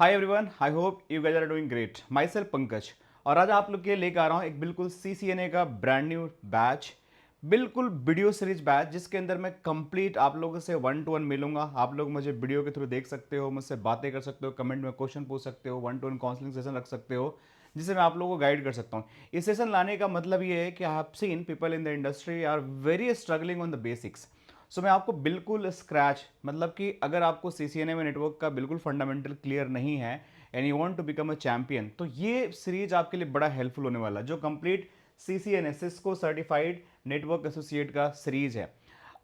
Hi everyone, I hope you guys are doing great. Myself Pankaj, और आज आप लोग के लिए लेकर आ रहा हूँ एक बिल्कुल CCNA का ब्रांड न्यू बैच, बिल्कुल वीडियो सीरीज बैच, जिसके अंदर मैं कंप्लीट आप लोगों से 1 to 1 मिलूंगा। आप लोग मुझे वीडियो के थ्रू देख सकते हो, मुझसे बातें कर सकते हो, कमेंट में क्वेश्चन पूछ सकते हो, 1 to 1 काउंसलिंग सेशन रख सकते हो, जिससे मैं आप लोगों को गाइड कर सकता हूँ। इस सेशन लाने का मतलब ये है कि I have seen people in the industry are very struggling on the basics. So मैं आपको बिल्कुल स्क्रैच, मतलब कि अगर आपको CCNA में नेटवर्क का बिल्कुल फंडामेंटल क्लियर नहीं है and you want to become a champion, तो ये सीरीज आपके लिए बड़ा हेल्पफुल होने वाला है, जो complete CCNA Cisco certified network associate का सीरीज है।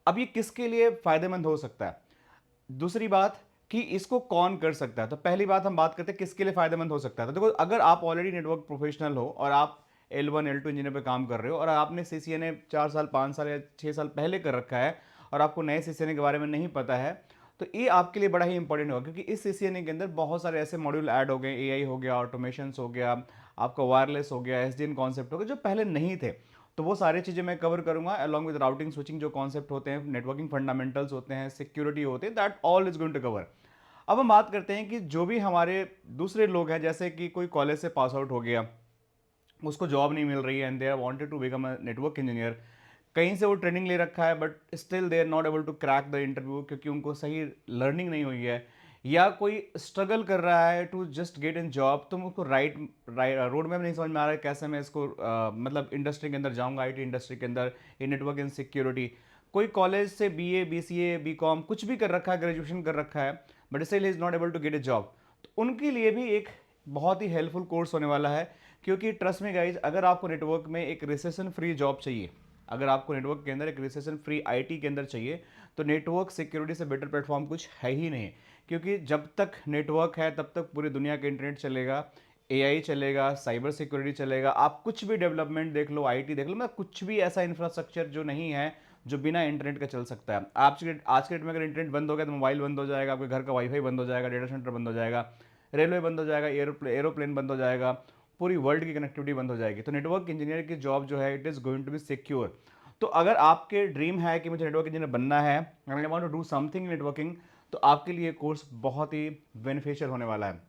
अब ये किसके लिए फायदेमंद हो सकता है? दूसरी बात कि इसको कौन कर सकता है। तो पहली बात हम बात करते हैं किसके लिए फायदेमंद हो सकता है। तो देखो, अगर आप ऑलरेडी नेटवर्क प्रोफेशनल हो और आप L1 L2 इंजीनियर पे काम कर रहे हो और आपने CCNA 4 साल 5 साल या 6 साल पहले कर रखा है और आपको नए CCNA के बारे में नहीं पता है, तो ये आपके लिए बड़ा ही इंपॉर्टेंट होगा, क्योंकि इस CCNA के अंदर बहुत सारे ऐसे मॉड्यूल ऐड हो गए। AI हो गया, ऑटोमेशन हो गया, आपका वायरलेस हो गया, SDN कॉन्सेप्ट हो गया, जो पहले नहीं थे। तो वो सारी चीज़ें मैं कवर करूंगा अलॉन्ग विद राउटिंग स्विचिंग, जो कॉन्सेप्ट होते हैं, नेटवर्किंग फंडामेंटल्स होते हैं, सिक्योरिटी होते हैं, that all is going to cover. अब हम बात करते हैं कि जो भी हमारे दूसरे लोग हैं, जैसे कि कोई कॉलेज से पास आउट हो गया, उसको जॉब नहीं मिल रही है and they are wanted to become a network engineer, कहीं से वो ट्रेनिंग ले रखा है but still they are not able to crack the interview, क्योंकि उनको सही लर्निंग नहीं हुई है, या कोई स्ट्रगल कर रहा है to just get in job, तो उनको राइट रोड मैप नहीं समझ में आ रहा है कैसे मैं इसको मतलब इंडस्ट्री के अंदर जाऊंगा, IT इंडस्ट्री के अंदर, इन नेटवर्क इन सिक्योरिटी। कोई कॉलेज से BA BCA BCom कुछ भी कर रखा है, ग्रेजुएशन कर रखा है, but still is not able to get a job, तो उनके लिए भी एक बहुत ही हेल्पफुल कोर्स होने वाला है। क्योंकि ट्रस्ट में गाइज, अगर आपको नेटवर्क में एक रिसेशन फ्री जॉब चाहिए, अगर आपको नेटवर्क के अंदर एक रिसेशन फ्री IT के अंदर चाहिए, तो नेटवर्क सिक्योरिटी से बेटर प्लेटफॉर्म कुछ है ही नहीं। क्योंकि जब तक नेटवर्क है तब तक पूरी दुनिया का इंटरनेट चलेगा, AI चलेगा, साइबर सिक्योरिटी चलेगा, आप कुछ भी डेवलपमेंट देख लो, IT देख लो, मतलब कुछ भी ऐसा इंफ्रास्ट्रक्चर जो नहीं है जो बिना इंटरनेट का चल सकता है। आज के डेट में अगर इंटरनेट बंद हो गया तो मोबाइल बंद हो जाएगा, आपके घर का वाईफाई बंद हो जाएगा, डेटा सेंटर बंद हो जाएगा, रेलवे बंद हो जाएगा, एरोप्लेन बंद हो जाएगा, पूरी वर्ल्ड की कनेक्टिविटी बंद हो जाएगी। तो नेटवर्क इंजीनियर की जॉब जो है, it is going to be secure. तो अगर आपके ड्रीम है कि मुझे नेटवर्क इंजीनियर बनना है, I want to do something networking, तो आपके लिए कोर्स बहुत ही बेनिफिशियल होने वाला है।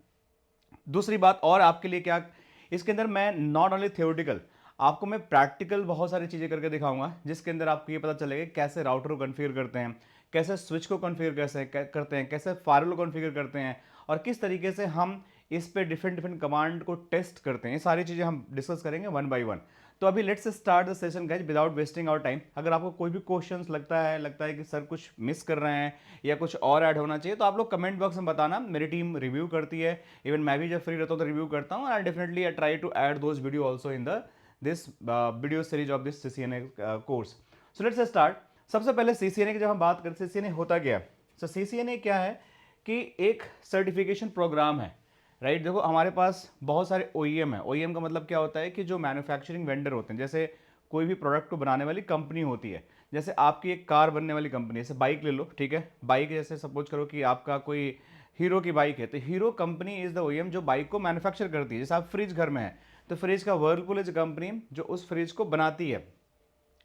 दूसरी बात और आपके लिए क्या, इसके अंदर मैं नॉट ओनली थियोरटिकल, आपको मैं प्रैक्टिकल बहुत सारी चीज़ें करके दिखाऊंगा, जिसके अंदर आपको ये पता चलेगा कैसे राउटर को कॉन्फ़िगर करते हैं, कैसे स्विच को कॉन्फ़िगर कैसे करते हैं, कैसे फायरवॉल को कॉन्फ़िगर करते हैं, और किस तरीके से हम इस पे डिफरेंट डिफरेंट कमांड को टेस्ट करते हैं। ये सारी चीज़ें हम डिस्कस करेंगे 1 by 1। तो अभी let's start the session guys without wasting our time. अगर आपको कोई भी क्वेश्चंस लगता है कि सर कुछ मिस कर रहे हैं या कुछ और ऐड होना चाहिए, तो आप लोग कमेंट बॉक्स में बताना, मेरी टीम रिव्यू करती है। इवन मैं भी जब फ्री रहता हूँ तो रिव्यू करता हूँ, I definitely I try to add those video also in the this video series of this CCNA course. So let's start. सबसे पहले CCNA की जब हम बात करते हैं, CCNA होता क्या है? सो CCNA क्या है कि एक सर्टिफिकेशन प्रोग्राम है, राइट। देखो, हमारे पास बहुत सारे OEM है। OEM का मतलब क्या होता है कि जो मैन्युफैक्चरिंग वेंडर होते हैं, जैसे कोई भी प्रोडक्ट को बनाने वाली कंपनी होती है। जैसे आपकी एक कार बनने वाली कंपनी, जैसे बाइक ले लो, ठीक है, बाइक जैसे सपोज करो कि आपका कोई हीरो की बाइक है, तो hero company is the OEM जो बाइक को मैन्युफैक्चर करती है। जैसे आप फ्रिज घर में है, तो फ्रिज का वर्लपूल इज कंपनी जो उस फ्रिज को बनाती है।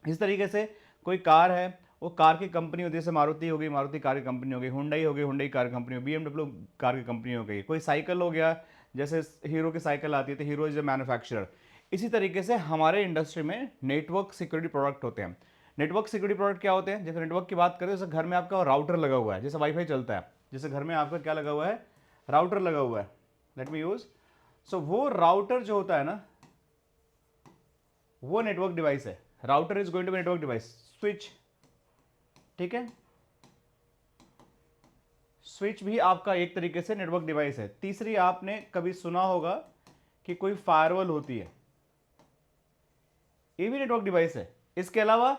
इस तरीके से कोई कार है, वो कार की कंपनी होती है, जैसे मारुति हो गई, मारुति कार की कंपनी हो गई, हुंडई हो गई, हुंडई कार की कंपनी हो गई, BMW कार की कंपनी हो गई। कोई साइकिल हो गया, जैसे हीरो की साइकिल आती है तो हीरो इज ए मैन्युफैक्चरर। इसी तरीके से हमारे इंडस्ट्री में नेटवर्क सिक्योरिटी प्रोडक्ट होते हैं। नेटवर्क सिक्योरिटी प्रोडक्ट क्या होते हैं? जैसे नेटवर्क की बात करें, जैसे घर में आपका राउटर लगा हुआ है, जैसे वाईफाई चलता है, जैसे घर में आपका क्या लगा हुआ है? राउटर लगा हुआ है। Let me use. सो वो राउटर जो होता है ना, वो नेटवर्क डिवाइस है। Router is going to be network device. Switch, ठीक है, स्विच भी आपका एक तरीके से नेटवर्क डिवाइस है। तीसरी, आपने कभी सुना होगा कि कोई फायरवॉल होती है, ये भी नेटवर्क डिवाइस है। इसके अलावा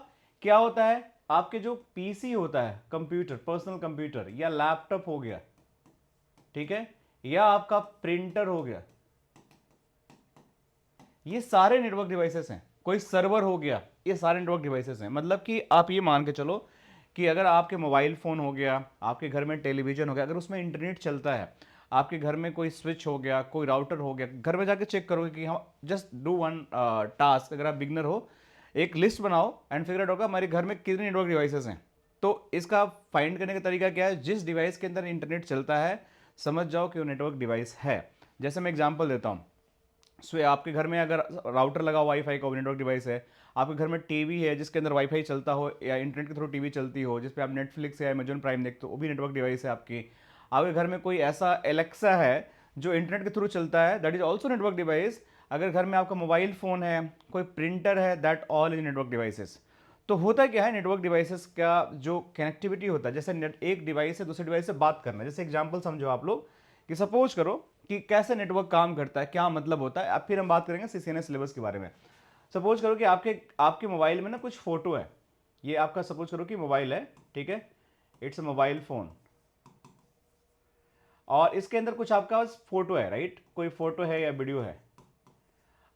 क्या होता है? आपके जो PC होता है, कंप्यूटर, पर्सनल कंप्यूटर या लैपटॉप हो गया, ठीक है, या आपका प्रिंटर हो गया, ये सारे नेटवर्क डिवाइसेस हैं। कोई सर्वर हो गया, ये सारे नेटवर्क डिवाइसेस हैं। मतलब कि आप ये मान के चलो कि अगर आपके मोबाइल फ़ोन हो गया, आपके घर में टेलीविज़न हो गया, अगर उसमें इंटरनेट चलता है, आपके घर में कोई स्विच हो गया, कोई राउटर हो गया, घर में जाके चेक करोगे कि हम जस्ट डू वन टास्क। अगर आप बिगनर हो, एक लिस्ट बनाओ एंड फिगर आउट होगा हमारे घर में कितने नेटवर्क डिवाइसेस हैं। तो इसका फाइंड करने का तरीका क्या है? जिस डिवाइस के अंदर इंटरनेट चलता है, समझ जाओ कि वो नेटवर्क डिवाइस है। जैसे मैं एग्जांपल देता हूँ, सो आपके घर में अगर राउटर लगा हो वाईफाई का, वो नेटवर्क डिवाइस है। आपके घर में टीवी है जिसके अंदर वाईफाई चलता हो या इंटरनेट के थ्रू टीवी चलती हो, जिस पे आप नेटफ्लिक्स या अमेजॉन प्राइम देखते हो, वो भी नेटवर्क डिवाइस है आपकी। आपके घर में कोई ऐसा एलेक्सा है जो इंटरनेट के थ्रू चलता है, that is also network device. अगर घर में आपका मोबाइल फ़ोन है, कोई प्रिंटर है, that all is network devices. तो होता क्या है नेटवर्क डिवाइसेस का जो कनेक्टिविटी होता है, जैसे नेट एक डिवाइस से दूसरे डिवाइस से बात करना, जैसे एग्जांपल समझो आप लोग कि सपोज करो कि कैसे नेटवर्क काम करता है, क्या मतलब होता है। अब फिर हम बात करेंगे सीसीएनए सिलेबस के बारे में। सपोज करो कि आपके आपके मोबाइल में ना कुछ फोटो है, ये आपका सपोज करो कि मोबाइल है, ठीक है, इट्स अ मोबाइल फोन, और इसके अंदर कुछ आपका फोटो है, राइट, कोई फोटो है या वीडियो है।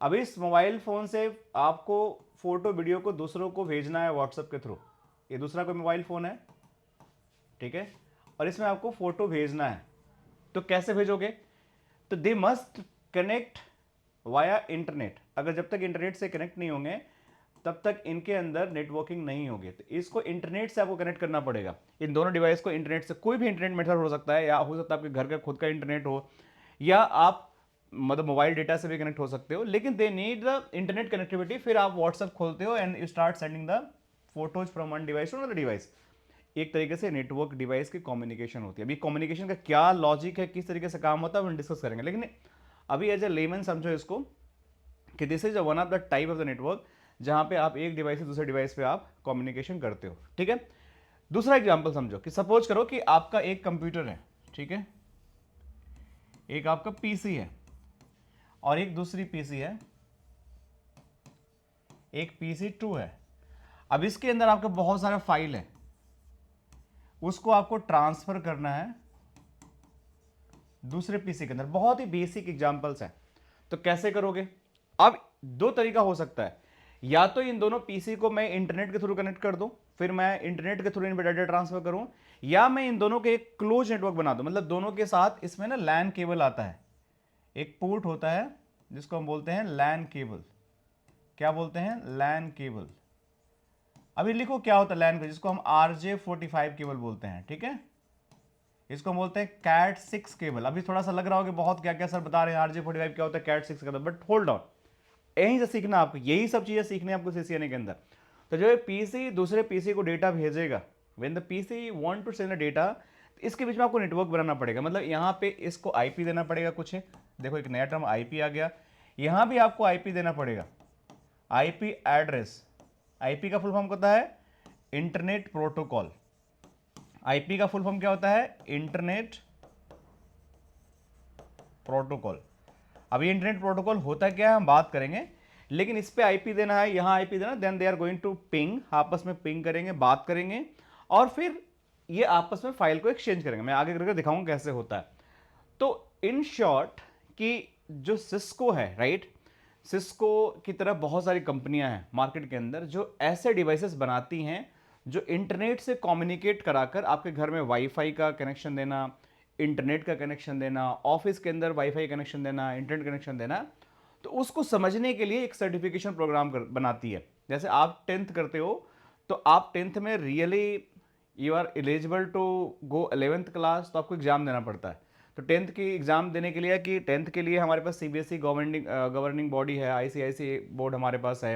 अब इस मोबाइल फ़ोन से आपको फोटो वीडियो को दूसरों को भेजना है व्हाट्सएप के थ्रू। ये दूसरा कोई मोबाइल फ़ोन है, ठीक है, और इसमें आपको फोटो भेजना है। तो कैसे भेजोगे? तो they must connect via internet. अगर जब तक इंटरनेट से कनेक्ट नहीं होंगे तब तक इनके अंदर नेटवर्किंग नहीं होगी। तो इसको इंटरनेट से आपको कनेक्ट करना पड़ेगा, इन दोनों डिवाइस को इंटरनेट से। कोई भी इंटरनेट मेथड हो सकता है, या हो सकता है आपके घर का खुद का इंटरनेट हो, या आप मतलब मोबाइल डेटा से भी कनेक्ट हो सकते हो, लेकिन they need the internet connectivity. फिर आप व्हाट्सएप खोलते हो and you start sending the photos from one device to another device. एक तरीके से नेटवर्क डिवाइस की कम्युनिकेशन होती है। अभी कम्युनिकेशन का क्या लॉजिक है, किस तरीके से काम होता है, हम डिस्कस करेंगे, लेकिन अभी एज ए लेमन समझो इसको कि this is one of the type of the network जहां पे आप एक डिवाइस से दूसरे डिवाइस पे आप कम्युनिकेशन करते हो, ठीक है। दूसरा एग्जांपल समझो कि सपोज करो कि आपका एक कंप्यूटर है, ठीक है, एक आपका पीसी है और एक दूसरी पीसी है, एक पीसी 2 है। अब इसके अंदर आपका बहुत सारा फाइल है, उसको आपको ट्रांसफर करना है दूसरे पीसी के अंदर। बहुत ही बेसिक एग्जांपल्स हैं, तो कैसे करोगे? अब दो तरीका हो सकता है, या तो इन दोनों पीसी को मैं इंटरनेट के थ्रू कनेक्ट कर दूं, फिर मैं इंटरनेट के थ्रू इन पर डाटा ट्रांसफर करूं, या मैं इन दोनों के एक क्लोज नेटवर्क बना दूं, मतलब दोनों के साथ इसमें ना लैन केबल आता है, एक पोर्ट होता है जिसको हम बोलते हैं लैन केबल। क्या बोलते हैं? LAN cable. अभी लिखो क्या होता है लैन केबल, जिसको हम RJ45 केबल बोलते हैं, ठीक है। इसको हम बोलते हैं Cat6 केबल। अभी थोड़ा सा लग रहा होगा बहुत क्या क्या सर बता रहे हैं, RJ45 क्या होता है, Cat6 cable, but hold on, यहीं से सीखना आपको, यही सब चीजें सीखनी है आपको सीसीएनए के अंदर। तो जो पीसी दूसरे पीसी को डेटा भेजेगा, when the PC want to send data, इसके बीच में आपको नेटवर्क बनाना पड़ेगा। मतलब यहाँ पे इसको आईपी देना पड़ेगा कुछ है, देखो एक नया टर्म आईपी आ गया। यहाँ भी आपको आईपी देना पड़ेगा, आईपी एड्रेस। आईपी का फुल फॉर्म होता है इंटरनेट प्रोटोकॉल। आईपी का फुल फॉर्म क्या होता है? Internet protocol. अब ये इंटरनेट प्रोटोकॉल होता क्या है हम बात करेंगे, लेकिन इस पे आईपी देना है, यहां आईपी देना, then they are going to ping, आपस में पिंग करेंगे, बात करेंगे, और फिर ये आपस में फाइल को एक्सचेंज करेंगे। मैं आगे करके दिखाऊंगा कैसे होता है। तो इन शॉर्ट कि जो सिस्को है, राइट, सिस्को की तरह बहुत सारी कंपनियां हैं मार्केट के अंदर जो ऐसे डिवाइसेस बनाती हैं जो इंटरनेट से कम्युनिकेट कराकर आपके घर में वाईफाई का कनेक्शन देना, इंटरनेट का कनेक्शन देना, ऑफिस के अंदर वाईफाई कनेक्शन देना, इंटरनेट कनेक्शन देना। तो उसको समझने के लिए एक सर्टिफिकेशन प्रोग्राम बनाती है। जैसे आप 10th करते हो, तो आप 10th में really you are eligible to go 11th class, तो आपको एग्जाम देना पड़ता है। तो 10th की एग्जाम देने के लिए, कि 10th के लिए हमारे पास सीबीएसई गवर्निंग बॉडी है, आईसीआईसी बोर्ड हमारे पास है,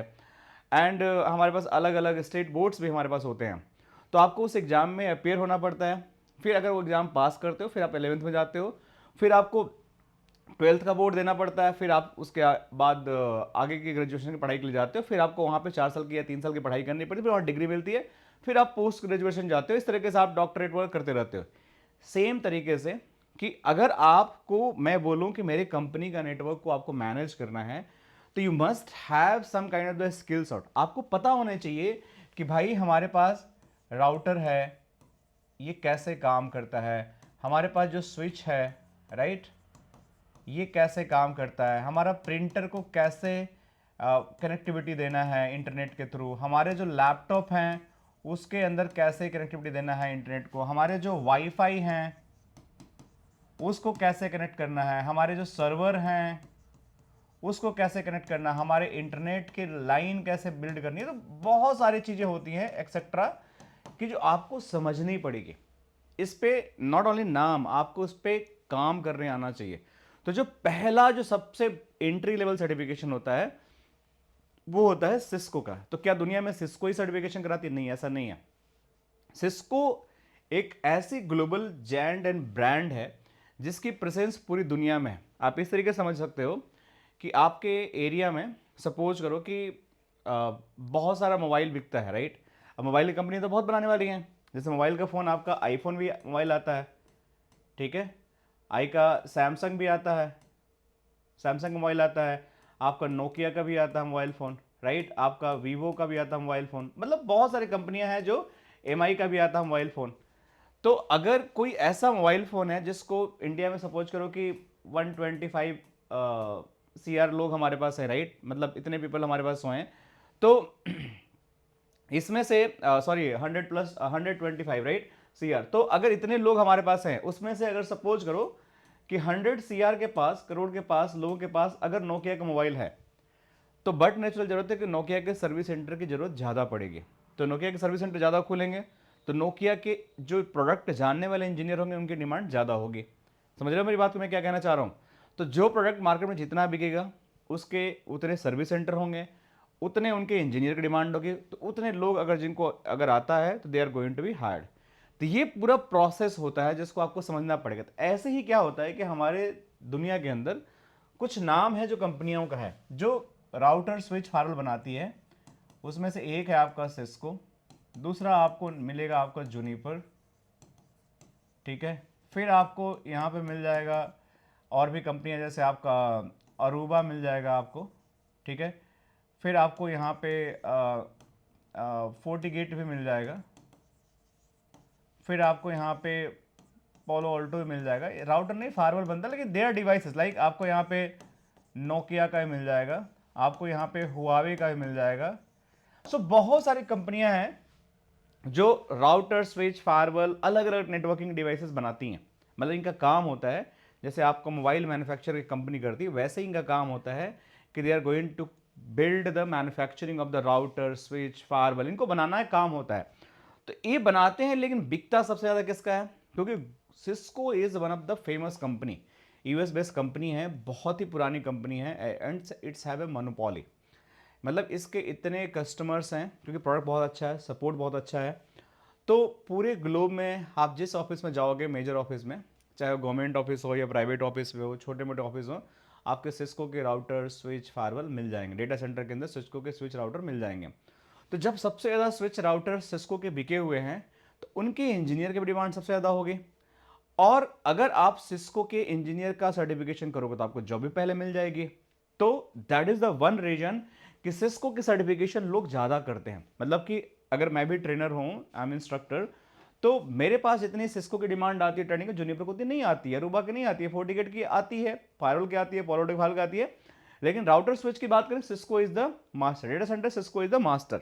एंड हमारे पास अलग अलग स्टेट बोर्ड्स भी हमारे पास होते हैं। तो आपको उस एग्ज़ाम में अपेयर होना पड़ता है। फिर अगर वो एग्ज़ाम पास करते हो फिर आप 11th में जाते हो, फिर आपको 12th का बोर्ड देना पड़ता है, फिर आप उसके बाद आगे की ग्रेजुएशन की पढ़ाई के लिए जाते हो, फिर आपको वहाँ पे 4 साल की या 3 साल की पढ़ाई करनी पड़ती है, फिर वहाँ डिग्री मिलती है, फिर आप पोस्ट ग्रेजुएशन जाते हो। इस तरीके से आप डॉक्टरेट वर्क करते रहते हो। सेम तरीके से कि अगर आपको मैं बोलूँ कि मेरी कंपनी का नेटवर्क को आपको मैनेज करना है, तो you must have some kind of the skills out. आपको पता होना चाहिए कि भाई हमारे पास राउटर है, ये कैसे काम करता है, हमारे पास जो स्विच है, राइट, ये कैसे काम करता है, हमारा प्रिंटर को कैसे कनेक्टिविटी देना है इंटरनेट के थ्रू, हमारे जो लैपटॉप हैं उसके अंदर कैसे कनेक्टिविटी देना है इंटरनेट को, हमारे जो वाईफाई हैं उसको कैसे कनेक्ट करना है, हमारे जो सर्वर हैं उसको कैसे कनेक्ट करना, हमारे इंटरनेट की लाइन कैसे बिल्ड करनी है। तो बहुत सारी चीज़ें होती हैं एक्सेट्रा कि जो आपको समझनी पड़ेगी। इस पे नॉट ओनली नाम, आपको इस पे काम करने आना चाहिए। तो जो पहला जो सबसे एंट्री लेवल सर्टिफिकेशन होता है वो होता है सिस्को का। तो क्या दुनिया में सिस्को ही सर्टिफिकेशन कराती है? नहीं, ऐसा नहीं है। सिस्को एक ऐसी ग्लोबल जायंट एंड ब्रांड है जिसकी प्रेजेंस पूरी दुनिया में है। आप इस तरीके से समझ सकते हो कि आपके एरिया में सपोज करो कि बहुत सारा मोबाइल बिकता है, राइट? अब मोबाइल की कंपनी तो बहुत बनाने वाली है। जैसे मोबाइल का फ़ोन, आपका आईफोन भी मोबाइल आता है, ठीक है, आई का सैमसंग भी आता है, सैमसंग का मोबाइल आता है, आपका नोकिया का भी आता है मोबाइल फ़ोन, राइट? आपका वीवो का भी आता है मोबाइल फ़ोन, मतलब बहुत सारी कंपनियां हैं जो एमआई का भी आता है मोबाइल फ़ोन। तो अगर कोई ऐसा मोबाइल फ़ोन है जिसको इंडिया में सपोज करो कि 125 CR लोग हमारे पास है, राइट? मतलब इतने पीपल हमारे पास हैं, तो इसमें से सॉरी 100 प्लस 125, राइट, CR। तो अगर इतने लोग हमारे पास हैं, उसमें से अगर सपोज करो कि 100 CR के पास, करोड़ के पास लोगों के पास अगर नोकिया का मोबाइल है, तो बट नेचुरल जरूरत है कि नोकिया के सर्विस सेंटर की जरूरत ज़्यादा पड़ेगी। तो नोकिया के सर्विस सेंटर ज़्यादा खुलेंगे, तो नोकिया के जो प्रोडक्ट जानने वाले इंजीनियर होंगे उनकी डिमांड ज़्यादा होगी। समझ रहे हो मेरी बात को मैं क्या कहना चाह रहा हूँ? तो जो प्रोडक्ट मार्केट में जितना बिकेगा उसके उतने सर्विस सेंटर होंगे, उतने उनके इंजीनियर की डिमांड होगी, तो उतने लोग अगर जिनको अगर आता है तो they are going to be hired. तो ये पूरा प्रोसेस होता है जिसको आपको समझना पड़ेगा। तो ऐसे ही क्या होता है कि हमारे दुनिया के अंदर कुछ नाम है जो कंपनियों का है जो राउटर स्विच फायरवॉल बनाती है। उसमें से एक है आपका सिस्को, दूसरा आपको मिलेगा आपका जूनिपर, ठीक है। फिर आपको यहाँ पे मिल जाएगा और भी कंपनियाँ, जैसे आपका अरूबा मिल जाएगा आपको, ठीक है। फिर आपको यहाँ पे फोर्टीगेट भी मिल जाएगा। फिर आपको यहाँ पे पोलो ऑल्टो भी मिल जाएगा। राउटर नहीं, फायरवॉल बनता है, लेकिन दे आर डिवाइसेस। लाइक आपको यहाँ पे नोकिया का भी मिल जाएगा, आपको यहाँ पे हुआवे का भी मिल जाएगा। सो बहुत सारी कंपनियां हैं जो राउटर स्विच फायरवॉल अलग अलग नेटवर्किंग डिवाइसेस बनाती हैं। मतलब इनका काम होता है, जैसे आपको मोबाइल मैन्युफैक्चर की कंपनी करती है, वैसे ही इनका काम होता है कि they are going to build the manufacturing of the router switch firewall. इनको बनाना है, काम होता है। तो ये बनाते हैं, लेकिन बिकता सबसे ज़्यादा किसका है? क्योंकि Cisco is one of the famous company, US based company है, बहुत ही पुरानी कंपनी है, and it's have a monopoly. मतलब इसके इतने कस्टमर्स हैं क्योंकि प्रोडक्ट बहुत अच्छा है, सपोर्ट बहुत अच्छा है। तो पूरे ग्लोब में आप जिस ऑफिस में जाओगे, मेजर ऑफिस में, चाहे वो गवर्नमेंट ऑफिस हो या प्राइवेट ऑफिस में हो, छोटे मोटे ऑफिस हो, आपके सिस्को के राउटर स्विच फायरवॉल मिल जाएंगे। डेटा सेंटर के अंदर सिस्को के स्विच राउटर मिल जाएंगे। तो जब सबसे ज़्यादा स्विच राउटर सिस्को के बिके हुए हैं, तो उनके इंजीनियर की भी डिमांड सबसे ज़्यादा होगी। और अगर आप सिस्को के इंजीनियर का सर्टिफिकेशन करोगे तो आपको जॉब भी पहले मिल जाएगी। तो that is the one reason कि सिस्को की सर्टिफिकेशन लोग ज़्यादा करते हैं। मतलब कि अगर मैं भी ट्रेनर हूँ, आई एम इंस्ट्रक्टर, तो मेरे पास जितनी सिस्को की डिमांड आती है ट्रेनिंग की, जूनिपर को उतनी नहीं आती है, रूबा की नहीं आती है, फोर्टीगेट की आती है, फायरवॉल की आती है, पोलो फाल की आती है। लेकिन राउटर स्विच की बात करें, Cisco is the master, data centre Cisco is the master.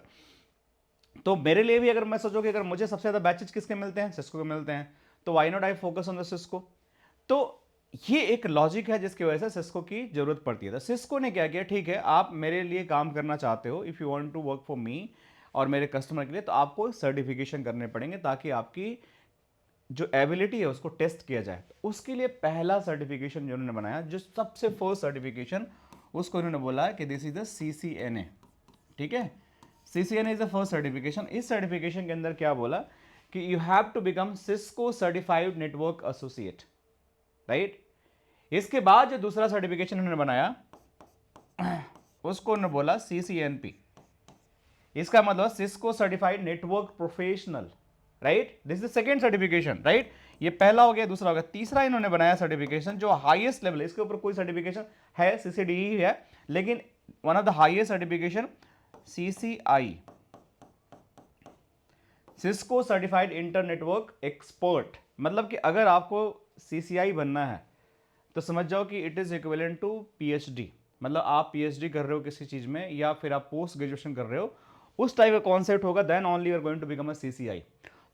तो मेरे लिए भी अगर मैं सोचो कि अगर मुझे सबसे ज़्यादा बैचेज किसके मिलते हैं, सिस्को के मिलते हैं, तो why not I focus on the Cisco. तो ये एक लॉजिक है जिसकी वजह से सिस्को की जरूरत पड़ती है। तो सिस्को ने क्या किया, ठीक है, आप मेरे लिए काम करना चाहते हो, if you want to work for me और मेरे कस्टमर के लिए, तो आपको सर्टिफिकेशन करने पड़ेंगे ताकि आपकी जो एबिलिटी है उसको टेस्ट किया जाए। तो उसके लिए पहला सर्टिफिकेशन जो उन्होंने बनाया, जो सबसे फर्स्ट सर्टिफिकेशन, उसको उन्होंने बोला कि दिस इज द CCNA, ठीक है। CCNA is the first certification. इस सर्टिफिकेशन के अंदर क्या बोला कि you have to become Cisco certified network associate, right. इसके बाद जो दूसरा सर्टिफिकेशन उन्होंने बनाया उसको उन्होंने बोला CCNP। इसका मतलब Cisco certified network professional, right. This is second certification, right. ये पहला हो गया, दूसरा हो गया, तीसरा इन्होंने बनाया सर्टिफिकेशन जो हाईएस्ट लेवल है। इसके ऊपर कोई सर्टिफिकेशन है, CCDE है, लेकिन one of the highest certification CCI, Cisco certified inter network expert. मतलब कि अगर आपको CCI बनना है तो समझ जाओ कि it is equivalent to PhD। मतलब आप PhD कर रहे हो किसी चीज में, या फिर आप पोस्ट ग्रेजुएशन कर रहे हो, उस टाइप का कॉन्सेप्ट होगा, then only you are going to become a CCI।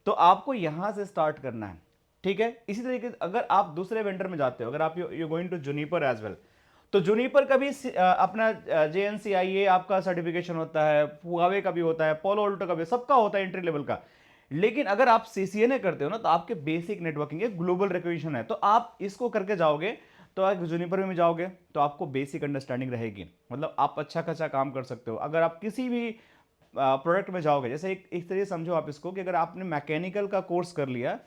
तो आपको यहां से स्टार्ट करना है, ठीक है। इसी तरीके से अगर आप दूसरे वेंडर में जाते हो, अगर आप you going to Juniper as well, तो जूनिपर का भी अपना JNCIA आपका सर्टिफिकेशन होता है, हुआवे का भी होता है, पोलो ऑल्टो का भी, सबका होता है एंट्री लेवल का। लेकिन अगर आप सीसीएनए करते हो ना, तो आपके बेसिक नेटवर्किंग है, ग्लोबल रिकग्निशन है, तो आप इसको करके जाओगे तो आप जूनिपर में जाओगे तो आपको बेसिक अंडरस्टैंडिंग रहेगी, मतलब आप अच्छा खासा काम कर सकते हो। अगर आप किसी भी प्रोडक्ट में जाओगे, जैसे एक तरीके से समझो आप इसको कि अगर आपने मैकेनिकल का कोर्स कर लिया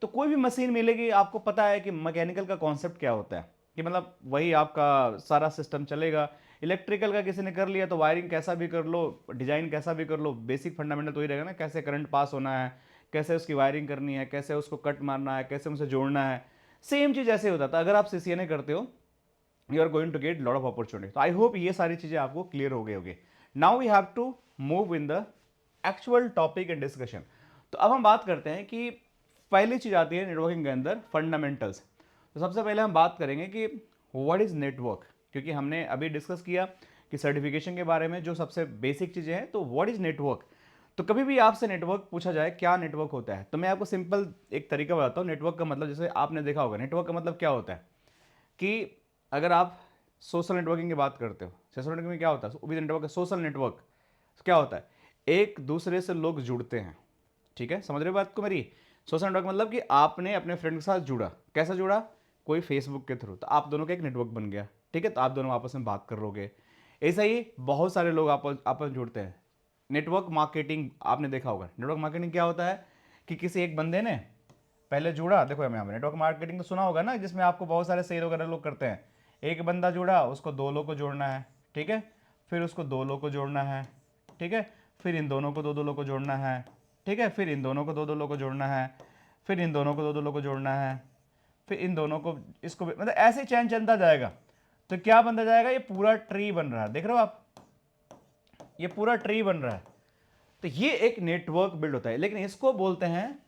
तो कोई भी मशीन मिलेगी, आपको पता है कि मैकेनिकल का कॉन्सेप्ट क्या होता है, कि मतलब वही आपका सारा सिस्टम चलेगा। इलेक्ट्रिकल का किसी ने कर लिया तो वायरिंग कैसा भी कर लो, डिजाइन कैसा भी कर लो, बेसिक फंडामेंटल तो ही रहेगा ना, कैसे करंट पास होना है, कैसे उसकी वायरिंग करनी है, कैसे उसको कट मारना है, कैसे उनसे जोड़ना है। सेम चीज़ ऐसे होता था। अगर आप सीसीएनए करते हो, you are going to get lot of opportunity. तो आई होप ये सारी चीज़ें आपको क्लियर हो गई होगी। Now we have to move in the actual topic and discussion. तो अब हम बात करते हैं कि पहली चीज़ आती है नेटवर्किंग के अंदर फंडामेंटल्स। तो सबसे पहले हम बात करेंगे कि व्हाट इज़ नेटवर्क, क्योंकि हमने अभी डिस्कस किया कि सर्टिफिकेशन के बारे में जो सबसे बेसिक चीज़ें हैं, तो व्हाट इज़ नेटवर्क। तो कभी भी आपसे नेटवर्क पूछा जाए क्या नेटवर्क होता है, तो मैं आपको सिंपल एक तरीका बताता हूँ। नेटवर्क का मतलब, जैसे आपने देखा होगा, नेटवर्क का मतलब क्या होता है कि अगर आप सोशल नेटवर्किंग की बात करते हो, सोशल नेटवर्किंग में क्या होता है, विद नेटवर्क सोशल नेटवर्क क्या होता है, एक दूसरे से लोग जुड़ते हैं। ठीक है, समझ रहे हो बात को मेरी। सोशल नेटवर्क मतलब कि आपने अपने फ्रेंड के साथ जुड़ा, कैसा जुड़ा, कोई फेसबुक के थ्रू, तो आप दोनों का एक नेटवर्क बन गया। ठीक है, तो आप दोनों आपस में बात कर लोगे। ऐसा ही बहुत सारे लोग आपस आपस में जुड़ते हैं। नेटवर्क मार्केटिंग आपने देखा होगा। नेटवर्क मार्केटिंग क्या होता है कि किसी एक बंदे ने पहले जुड़ा, देखो मैं नेटवर्क मार्केटिंग तो सुना होगा ना, जिसमें आपको बहुत सारे सेल वगैरह लोग करते हैं। एक बंदा जुड़ा, उसको दो लोग को जोड़ना है। ठीक है, फिर उसको दो लोग को जोड़ना है। ठीक है, फिर इन दोनों को दो दो लोग को जोड़ना है। ठीक है, फिर इन दोनों को दो दो लोग को जोड़ना है। फिर इन दोनों को दो दो लोग को जोड़ना है। फिर इन दोनों को, इसको मतलब ऐसे चैन चलता जाएगा। तो क्या बनता जाएगा, ये पूरा ट्री बन रहा है, देख रहे हो आप, ये पूरा ट्री बन रहा है। तो ये एक नेटवर्क बिल्ड होता है, लेकिन इसको बोलते हैं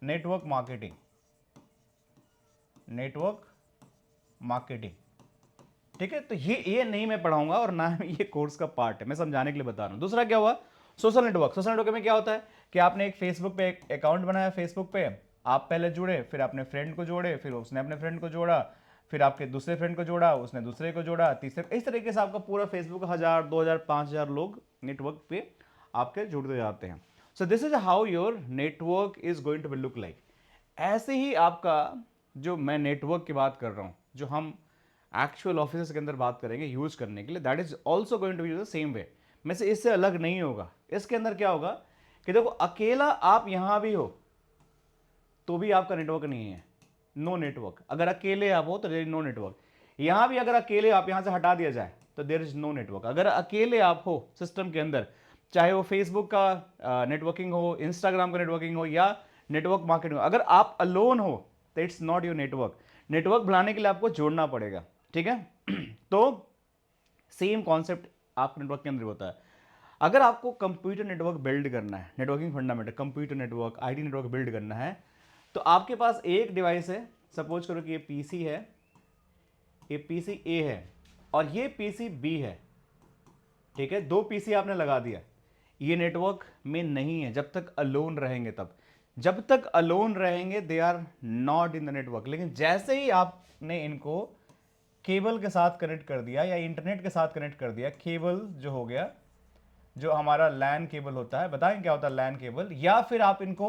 नेटवर्क मार्केटिंग। Network marketing. ठीक है, तो ये नहीं मैं पढ़ाऊंगा और ना ये कोर्स का पार्ट है, मैं समझाने के लिए बता रहा हूं। दूसरा क्या हुआ, सोशल नेटवर्क। सोशल नेटवर्क में क्या होता है कि आपने एक फेसबुक पे एक अकाउंट बनाया, फेसबुक पे आप पहले जुड़े, फिर अपने फ्रेंड को जोड़े, फिर उसने अपने फ्रेंड को जोड़ा, फिर आपके दूसरे फ्रेंड को जोड़ा, उसने दूसरे को जोड़ा, तीसरे, इस तरीके से आपका पूरा फेसबुक 1000 2000 5000 लोग नेटवर्क पे आपके जुड़ते जाते हैं। So this is how your network is going to be look like. ऐसे ही आपका, जो मैं नेटवर्क की बात कर रहा हूं, जो हम एक्चुअल ऑफिस के अंदर बात करेंगे यूज करने के लिए, that is also going to be the same way. में से इससे अलग नहीं होगा। इसके अंदर क्या होगा कि देखो, अकेला आप यहां भी हो तो भी आपका नेटवर्क नहीं है, नो नेटवर्क। अगर अकेले आप हो तो देर इज नो नेटवर्क। यहां भी अगर अकेले आप यहां से हटा दिया जाए तो देर इज नो नेटवर्क। अगर अकेले आप हो सिस्टम के अंदर, चाहे वो फेसबुक का नेटवर्किंग हो, इंस्टाग्राम का नेटवर्किंग हो, या नेटवर्क मार्केटिंग हो, अगर आप अलोन हो तो it's not your network. Network बनाने के लिए आपको जोड़ना पड़ेगा। ठीक है तो सेम कॉन्सेप्ट आप नेटवर्क के अंदर होता है। अगर आपको कंप्यूटर नेटवर्क बिल्ड करना है, networking fundamental, computer network, IT network build करना है, तो आपके पास एक डिवाइस है, सपोज करो कि ये पीसी है, ये पीसी ए है और ये पीसी बी है। ठीक है, दो पीसी आपने लगा दिया, ये नेटवर्क में नहीं है जब तक अलोन रहेंगे। तब जब तक अलोन रहेंगे they are not in the network. लेकिन जैसे ही आपने इनको केबल के साथ कनेक्ट कर दिया या इंटरनेट के साथ कनेक्ट कर दिया, केबल जो हो गया, जो हमारा लैन केबल होता है, बताएं क्या होता है लैन केबल, या फिर आप इनको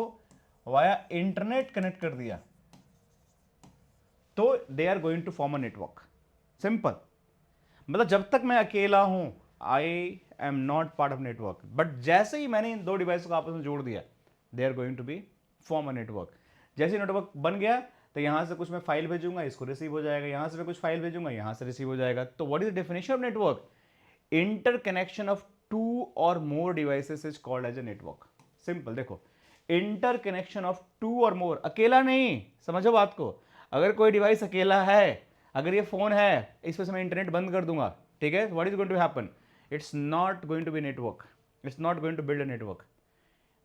वाया इंटरनेट कनेक्ट कर दिया, तो they are going to form a network. Simple, मतलब जब तक मैं अकेला हूं, I am not part of network, but जैसे ही मैंने इन दो डिवाइस को आपस में जोड़ दिया, they are going to be form a network. जैसे नेटवर्क बन गया तो यहां से कुछ मैं फाइल भेजूंगा, इसको रिसीव हो जाएगा, यहां से मैं कुछ फाइल भेजूंगा, यहां से रिसीव हो जाएगा। तो what is the definition of network, interconnection of two और more devices is called as a network. Simple, देखो, इंटरकनेक्शन ऑफ टू और मोर, अकेला नहीं, समझो बात को। अगर कोई डिवाइस अकेला है, अगर ये फोन है, इस वजह से मैं इंटरनेट बंद कर दूंगा, ठीक है, what is going to happen, it's not going to be network, it's not going to build a network.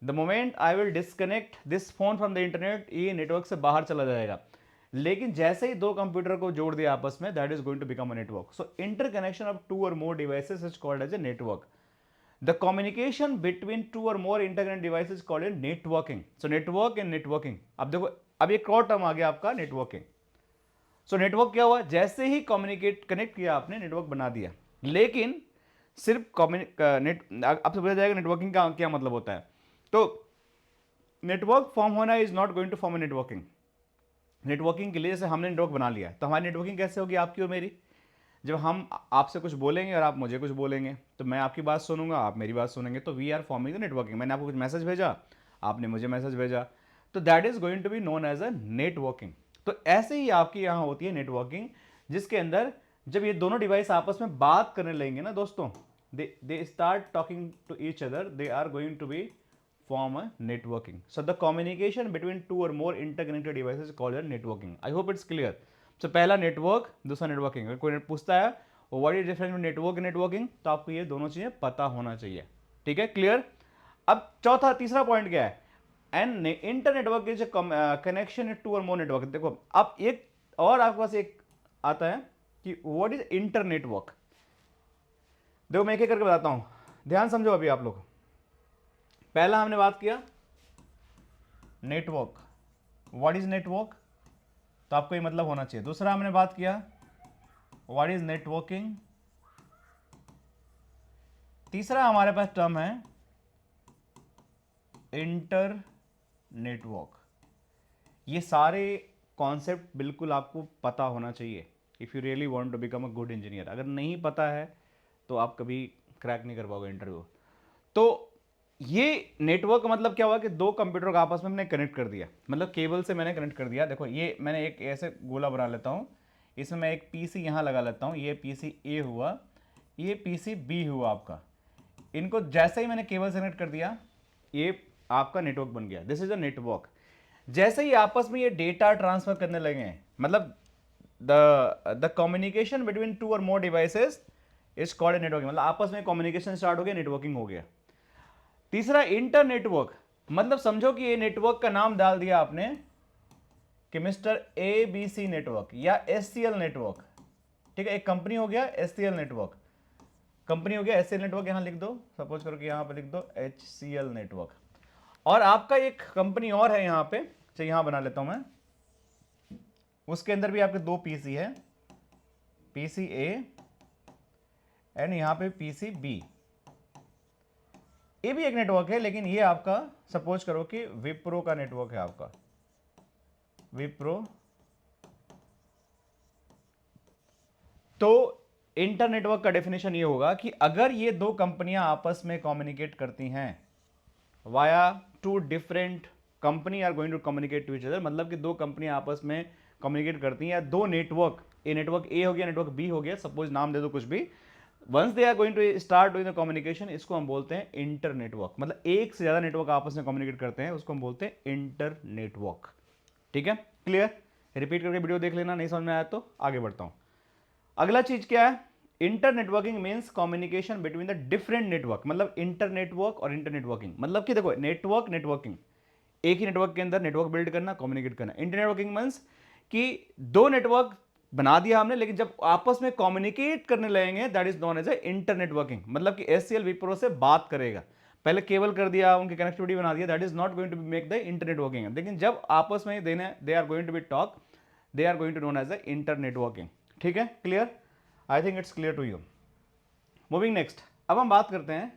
The moment I will disconnect this phone from the internet, ये नेटवर्क से बाहर चला जाएगा। लेकिन जैसे ही दो कंप्यूटर को जोड़ दिया आपस में, that is going to become a network. So interconnection of two और more devices is called as a network. The communication between two और more internet devices called a networking. So network and networking, अब देखो, अब एक और term आ गया आपका, networking. So network क्या हुआ, जैसे ही कम्युनिकेट कनेक्ट किया आपने, नेटवर्क बना दिया। लेकिन सिर्फ कम्युनिक नेट, आपसे पूछा जाएगा नेटवर्किंग का क्या मतलब होता है, तो नेटवर्क फॉर्म होना is not going to form a networking. Networking के लिए जैसे हमने नेटवर्क बना लिया तो हमारी नेटवर्किंग कैसे होगी, आपकी और मेरी? जब हम आपसे कुछ बोलेंगे और आप मुझे कुछ बोलेंगे तो मैं आपकी बात सुनूंगा, आप मेरी बात सुनेंगे, तो we are forming the networking. मैंने आपको कुछ मैसेज भेजा, आपने मुझे मैसेज भेजा, तो that is going to be known as a networking. तो ऐसे ही आपकी यहाँ होती है नेटवर्किंग, जिसके अंदर जब ये दोनों डिवाइस आपस में बात करने लगेंगे ना दोस्तों, they start talking to each other, they are going to be form a networking. So the communication between two or more interconnected devices is called a networking. I hope it's clear. So पहला network, दूसरा networking. अगर कोई पूछता है what is difference network networking, तो आपको ये दोनों चीजें पता होना चाहिए। ठीक है, क्लियर। अब चौथा तीसरा पॉइंट क्या है? And inter network is connection two और मोर नेटवर्क। देखो अब एक और आपके पास एक आता है कि व्हाट इज इंटर नेटवर्क। देखो मैं एक एक करके बताता हूं, ध्यान समझो अभी आप लोग। पहला हमने बात किया नेटवर्क, व्हाट इज नेटवर्क, तो आपको ये मतलब होना चाहिए। दूसरा हमने बात किया व्हाट इज नेटवर्किंग। तीसरा हमारे पास टर्म है इंटर नेटवर्क। ये सारे कॉन्सेप्ट बिल्कुल आपको पता होना चाहिए if you really want to become a good engineer. अगर नहीं पता है तो आप कभी क्रैक नहीं कर पाओगे इंटरव्यू। तो ये नेटवर्क का मतलब क्या हुआ कि दो कंप्यूटर को आपस में मैंने कनेक्ट कर दिया, मतलब केबल से मैंने कनेक्ट कर दिया। देखो ये मैंने एक ऐसे गोला बना लेता हूँ, इसमें मैं एक पीसी यहाँ लगा लेता हूँ, ये पीसी ए हुआ, ये पीसी बी हुआ आपका। इनको जैसे ही मैंने केबल से कनेक्ट कर दिया, ये आपका नेटवर्क बन गया। This is a network. जैसे ही आपस में ये डेटा ट्रांसफर करने लगे हैं, मतलब द कम्युनिकेशन बिटवीन टू और more devices is called networking. मतलब आपस में कम्युनिकेशन स्टार्ट हो गया, नेटवर्किंग हो गया। तीसरा इंटर नेटवर्क, मतलब समझो कि ये नेटवर्क का नाम डाल दिया आपने कि मिस्टर एबीसी नेटवर्क या एससीएल नेटवर्क। ठीक है, एक कंपनी हो गया एससीएल नेटवर्क, कंपनी हो गया एससीएल नेटवर्क। यहां लिख दो, सपोज करो कि यहां पे लिख दो एचसीएल नेटवर्क। और आपका एक कंपनी और है यहां पे, चलिए यहां बना लेता हूं मैं, उसके अंदर भी आपके दो पीसी है, पीसी ए एंड यहां पे पीसी बी। ये भी एक नेटवर्क है, लेकिन ये आपका सपोज करो कि विप्रो का नेटवर्क है आपका, विप्रो। तो इंटर नेटवर्क का डेफिनेशन ये होगा कि अगर ये दो कंपनियां आपस में कम्युनिकेट करती हैं via two different company are going to communicate to each other, मतलब कि दो कंपनियां आपस में कम्युनिकेट करती हैं, या दो नेटवर्क, ए नेटवर्क ए हो गया, नेटवर्क बी हो गया, सपोज नाम दे दो कुछ भी, once they are going to start doing the communication, इसको हम बोलते हैं इंटर नेटवर्क। मतलब एक से ज्यादा नेटवर्क आपस में कम्युनिकेट करते हैं, उसको हम बोलते हैं इंटर नेटवर्क। ठीक है, क्लियर। रिपीट करके वीडियो देख लेना, नहीं समझ में आया तो आगे बढ़ता हूं। अगला चीज क्या है? Inter networking means communication between the different network. मतलब इंटर नेटवर्क और इंटर नेटवर्किंग, मतलब कि देखो नेटवर्क नेटवर्किंग, एक ही नेटवर्क के अंदर नेटवर्क बिल्ड करना, कम्युनिकेट करना। इंटर नेटवर्किंग मीन्स कि दो नेटवर्क बना दिया हमने, लेकिन जब आपस में कम्युनिकेट करने लगेंगे that is known as inter networking. मतलब कि एससीएल विप्रो से बात करेगा, पहले केबल कर दिया, उनकी कनेक्टिविटी बना दिया, that is not going to make the inter networking. लेकिन जब आपस में देने they are going to be talk, they are going to known as inter networking. ठीक है, clear. I think it's clear to you. Moving next, अब हम बात करते हैं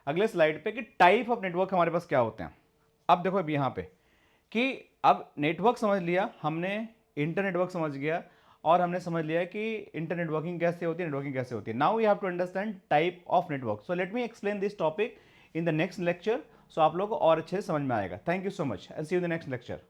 अगले स्लाइड पे कि टाइप ऑफ नेटवर्क हमारे पास क्या होते हैं। अब देखो अभी यहाँ पे कि अब नेटवर्क समझ लिया हमने, इंटर नेटवर्क समझ गया, और हमने समझ लिया कि इंटर नेटवर्किंग कैसे होती है, नेटवर्किंग कैसे होती है। Now we have to understand type of network. So let me explain this topic in the next lecture, so आप लोगों को और अच्छे से समझ में आएगा। Thank you so much and see you in the next lecture.